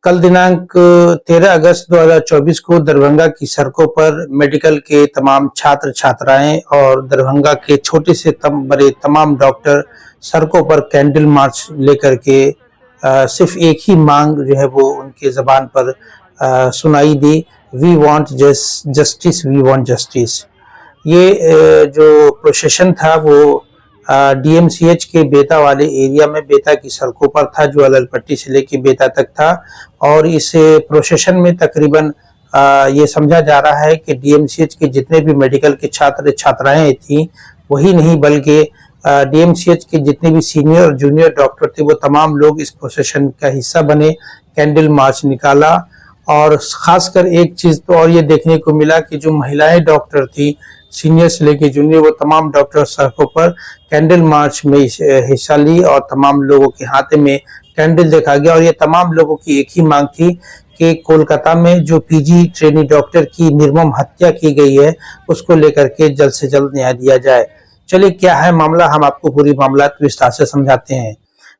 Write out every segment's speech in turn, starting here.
कल दिनांक 13 अगस्त 2024 को दरभंगा की सड़कों पर मेडिकल के तमाम छात्र छात्राएं और दरभंगा के छोटे से बड़े तमाम डॉक्टर सड़कों पर कैंडल मार्च लेकर के सिर्फ एक ही मांग जो है वो उनके जबान पर सुनाई दी। We want justice, we want justice. ये जो प्रोसेशन था वो डीएमसीएच के बेता वाले एरिया में बेता की सड़कों पर था, जो अललपट्टी से लेके बेता तक था। और इस प्रोसेशन में तकरीबन ये समझा जा रहा है कि डीएमसीएच के जितने भी मेडिकल के छात्र छात्राएं थी, वही नहीं बल्कि डीएमसीएच के जितने भी सीनियर और जूनियर डॉक्टर थे, वो तमाम लोग इस प्रोसेशन का हिस्सा बने, कैंडल मार्च निकाला। और खासकर एक चीज तो और ये देखने को मिला कि जो महिलाएं डॉक्टर थी, सीनियर से लेके जूनियर, वो तमाम डॉक्टर सड़कों पर कैंडल मार्च में हिस्सा ली और तमाम लोगों के हाथ में कैंडल देखा गया। और ये तमाम लोगों की एक ही मांग थी कि कोलकाता में जो पीजी ट्रेनी डॉक्टर की निर्मम हत्या की गई है, उसको लेकर के जल्द से जल्द न्याय दिया जाए। चलिए क्या है मामला, हम आपको पूरी मामला विस्तार से समझाते हैं।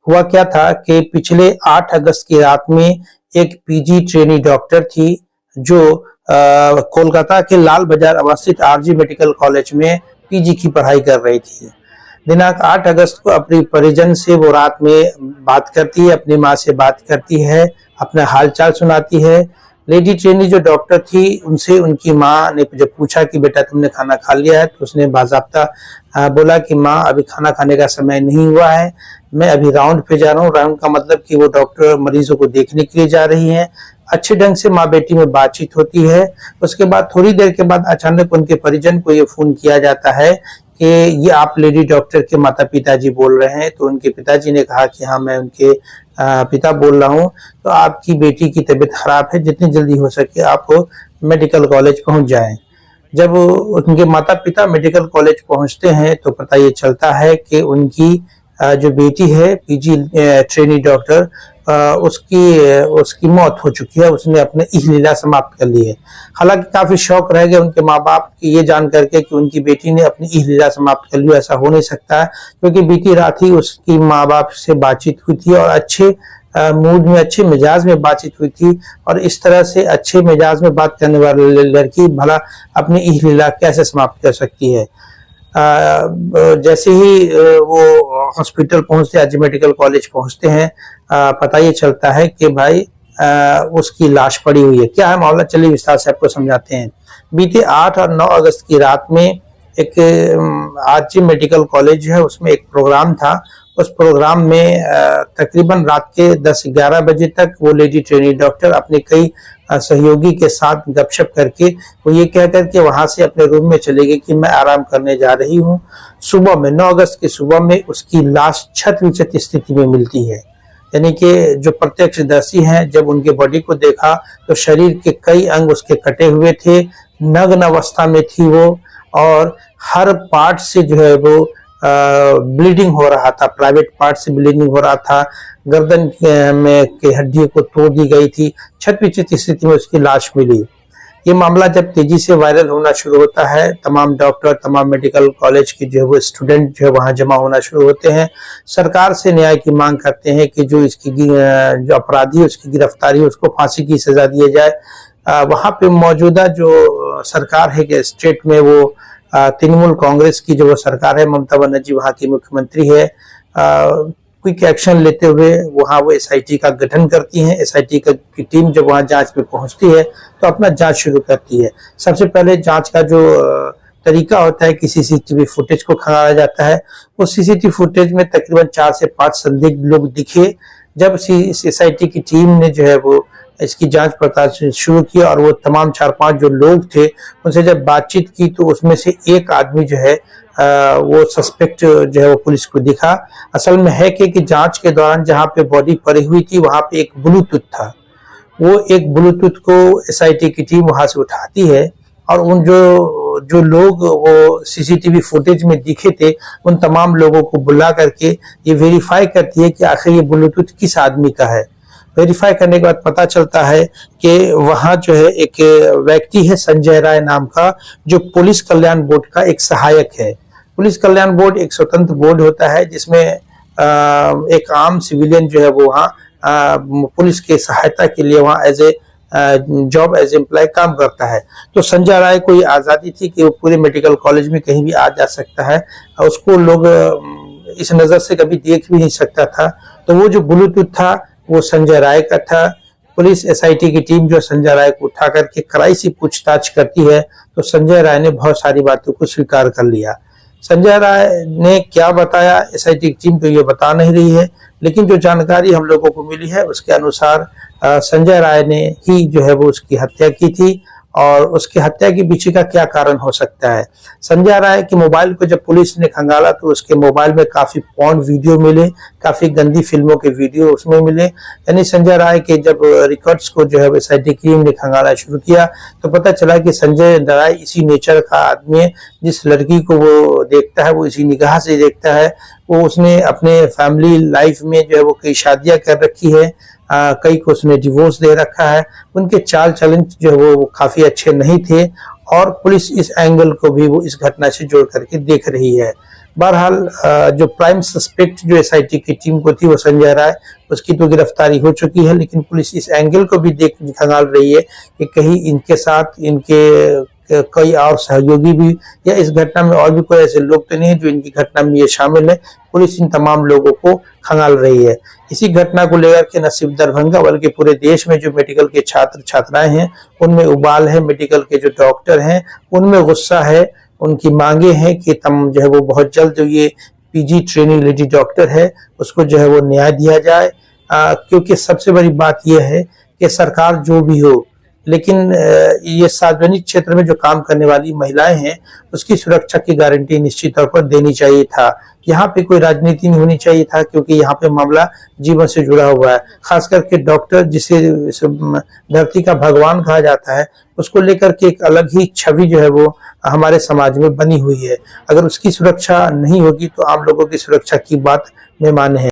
हुआ क्या था कि पिछले 8 अगस्त की रात में एक पीजी ट्रेनी डॉक्टर थी जो कोलकाता के लाल बाजार अवस्थित आरजी मेडिकल कॉलेज में पीजी की पढ़ाई कर रही थी। दिनांक 8 अगस्त को अपनी परिजन से वो रात में बात करती है, अपनी माँ से बात करती है, अपना हालचाल सुनाती है। लेडी ट्रेनी जो डॉक्टर थी, उनसे उनकी माँ ने जब पूछा कि बेटा तुमने खाना खा लिया है, तो उसने बाज़ाब्ता बोला कि माँ अभी खाना खाने का समय नहीं हुआ है, मैं अभी राउंड पे जा रहा हूँ। राउंड का मतलब कि वो डॉक्टर मरीजों को देखने के लिए जा रही हैं। अच्छे ढंग से माँ बेटी में बातचीत होती है। उसके बाद थोड़ी देर के बाद अचानक उनके परिजन को ये फोन किया जाता है कि ये आप लेडी डॉक्टर के माता पिताजी बोल रहे हैं। तो उनके पिताजी ने कहा कि हाँ मैं उनके पिता बोल रहा हूँ, तो आपकी बेटी की तबीयत खराब है, जितनी जल्दी हो सके आप मेडिकल कॉलेज पहुंच जाएं। जब उनके माता पिता मेडिकल कॉलेज पहुंचते हैं तो पता ये चलता है कि उनकी जो बेटी है पीजी ट्रेनी डॉक्टर, उसकी मौत हो चुकी है, उसने अपने इहलीला समाप्त कर ली है। हालांकि काफी शौक रह गया उनके माँ बाप की ये जान करके कि उनकी बेटी ने अपनी इहलीला समाप्त कर ली। ऐसा हो नहीं सकता है, क्योंकि बीती रात ही उसकी माँ बाप से बातचीत हुई थी और अच्छे मूड में, अच्छे मिजाज में बातचीत हुई थी। और इस तरह से अच्छे मिजाज में बात करने वाली लड़की भला अपनी इहलीला कैसे समाप्त कर सकती है। जैसे ही वो हॉस्पिटल पहुंचते, आरजी मेडिकल कॉलेज पहुंचते हैं, पता ये चलता है कि भाई उसकी लाश पड़ी हुई है। क्या है मामला, चलिए विस्तार से आपको समझाते हैं। बीते 8 और 9 अगस्त की रात में एक आरजी मेडिकल कॉलेज है, उसमें एक प्रोग्राम था। उस प्रोग्राम में तकरीबन रात के 10-11 बजे तक वो लेडी ट्रेनी डॉक्टर अपने कई सहयोगी के साथ गपशप करके वो ये कहकर के वहां से अपने रूम में चले गए कि मैं आराम करने जा रही हूँ। सुबह में 9 अगस्त की सुबह में उसकी लाश छत विचत स्थिति में मिलती है। यानी कि जो प्रत्यक्षदर्शी हैं, जब उनके बॉडी को देखा तो शरीर के कई अंग उसके कटे हुए थे, नग्न अवस्था में थी वो, और हर पार्ट से जो है वो ब्लीडिंग हो रहा था, प्राइवेट पार्ट से ब्लीडिंग हो रहा था। गर्दन में के हड्डियों को तोड़ दी गई थी। छत विचित स्थिति में उसकी लाश मिली। ये मामला जब तेजी से वायरल होना शुरू होता है, तमाम डॉक्टर, तमाम मेडिकल कॉलेज के जो है वो स्टूडेंट जो है वहां जमा होना शुरू होते हैं। सरकार से न्याय की मांग करते हैं कि जो इसकी जो अपराधी उसकी गिरफ्तारी, उसको फांसी की सजा दी जाए। वहां पे मौजूदा जो सरकार है कि स्टेट में, वो तृणमूल कांग्रेस की जो वो सरकार है, ममता बनर्जी वहां की मुख्यमंत्री है, क्विक एक्शन लेते हुए वहां वो एसआईटी का गठन करती हैं। एसआईटी की टीम जब वहां जांच में पहुंचती है तो अपना जांच शुरू करती है। सबसे पहले जांच का जो तरीका होता है कि सीसीटीवी फुटेज को खंगाला जाता है। उस सीसीटीवी फुटेज में तकरीबन 4 से 5 संदिग्ध लोग दिखे। जब एसआईटी की टीम ने जो है वो इसकी जांच पड़ताल शुरू की और वो तमाम 4-5 जो लोग थे उनसे जब बातचीत की, तो उसमें से एक आदमी जो है वो सस्पेक्ट जो है वो पुलिस को दिखा। असल में है कि जांच के दौरान जहां पे बॉडी पड़ी हुई थी वहां पे एक ब्लूटूथ था। वो एक ब्लूटूथ को एसआईटी की टीम वहां से उठाती है और उन जो लोग वो सीसीटीवी फुटेज में दिखे थे, उन तमाम लोगों को बुला करके ये वेरीफाई करती है कि आखिर ये ब्लूटूथ किस आदमी का है। वेरीफाई करने के बाद पता चलता है कि वहां जो है एक व्यक्ति है संजय राय नाम का, जो पुलिस कल्याण बोर्ड का एक सहायक है। पुलिस कल्याण बोर्ड एक स्वतंत्र बोर्ड होता है जिसमें एक आम सिविलियन जो है वो वहाँ पुलिस के सहायता के लिए वहाँ as a job as employ काम करता है। तो संजय राय को ये आज़ादी थी कि वो पूरे मेडिकल कॉलेज में कहीं भी आ जा सकता है, उसको लोग इस नज़र से कभी देख भी नहीं सकता था। तो वो जो ब्लूटूथ था वो संजय राय का था। पुलिस एसआईटी की टीम जो संजय राय को उठा करके कड़ाई से पूछताछ करती है तो संजय राय ने बहुत सारी बातों को स्वीकार कर लिया। संजय राय ने क्या बताया एसआईटी की टीम तो ये बता नहीं रही है, लेकिन जो जानकारी हम लोगों को मिली है उसके अनुसार संजय राय ने ही जो है वो उसकी हत्या की थी। और उसकी हत्या के पीछे का क्या कारण हो सकता है? संजय राय के मोबाइल को जब पुलिस ने खंगाला तो उसके मोबाइल में काफी पॉर्न वीडियो मिले, काफी गंदी फिल्मों के वीडियो उसमें मिले। यानी संजय राय के जब रिकॉर्ड्स को जो है एसआईटी टीम ने खंगाला शुरू किया तो पता चला कि संजय राय इसी नेचर का आदमी है, जिस लड़की को वो देखता है वो इसी निगाह से देखता है। वो उसने अपने फैमिली लाइफ में जो है वो कई शादियां कर रखी है, कई को उसने डिवोर्स दे रखा है। उनके चाल चलन जो है वो काफी अच्छे नहीं थे और पुलिस इस एंगल को भी वो इस घटना से जोड़ करके देख रही है। बहरहाल जो प्राइम सस्पेक्ट जो एसआईटी की टीम को थी वो संजय राय, उसकी तो गिरफ्तारी हो चुकी है, लेकिन पुलिस इस एंगल को भी देख खंगाल रही है कि कहीं इनके साथ इनके कई और सहयोगी भी या इस घटना में और भी कोई ऐसे लोग तो नहीं है जो इनकी घटना में ये शामिल है। पुलिस इन तमाम लोगों को खंगाल रही है। इसी घटना को लेकर के न सिर्फ दरभंगा बल्कि पूरे देश में जो मेडिकल के छात्र छात्राएं हैं उनमें उबाल है, मेडिकल के जो डॉक्टर हैं उनमें गुस्सा है। उनकी मांगे हैं कि तम जो है वो बहुत जल्द जो ये पीजी ट्रेनिंग लेडी डॉक्टर है उसको जो है वो न्याय दिया जाए, क्योंकि सबसे बड़ी बात यह है कि सरकार जो भी हो लेकिन ये सार्वजनिक क्षेत्र में जो काम करने वाली महिलाएं हैं उसकी सुरक्षा की गारंटी निश्चित तौर पर देनी चाहिए था। यहाँ पे कोई राजनीति नहीं होनी चाहिए था, क्योंकि यहाँ पे मामला जीवन से जुड़ा हुआ है। खास करके डॉक्टर जिसे धरती का भगवान कहा जाता है उसको लेकर के एक अलग ही छवि जो है वो हमारे समाज में बनी हुई है। अगर उसकी सुरक्षा नहीं होगी तो आम लोगों की सुरक्षा की बात बेमानी है।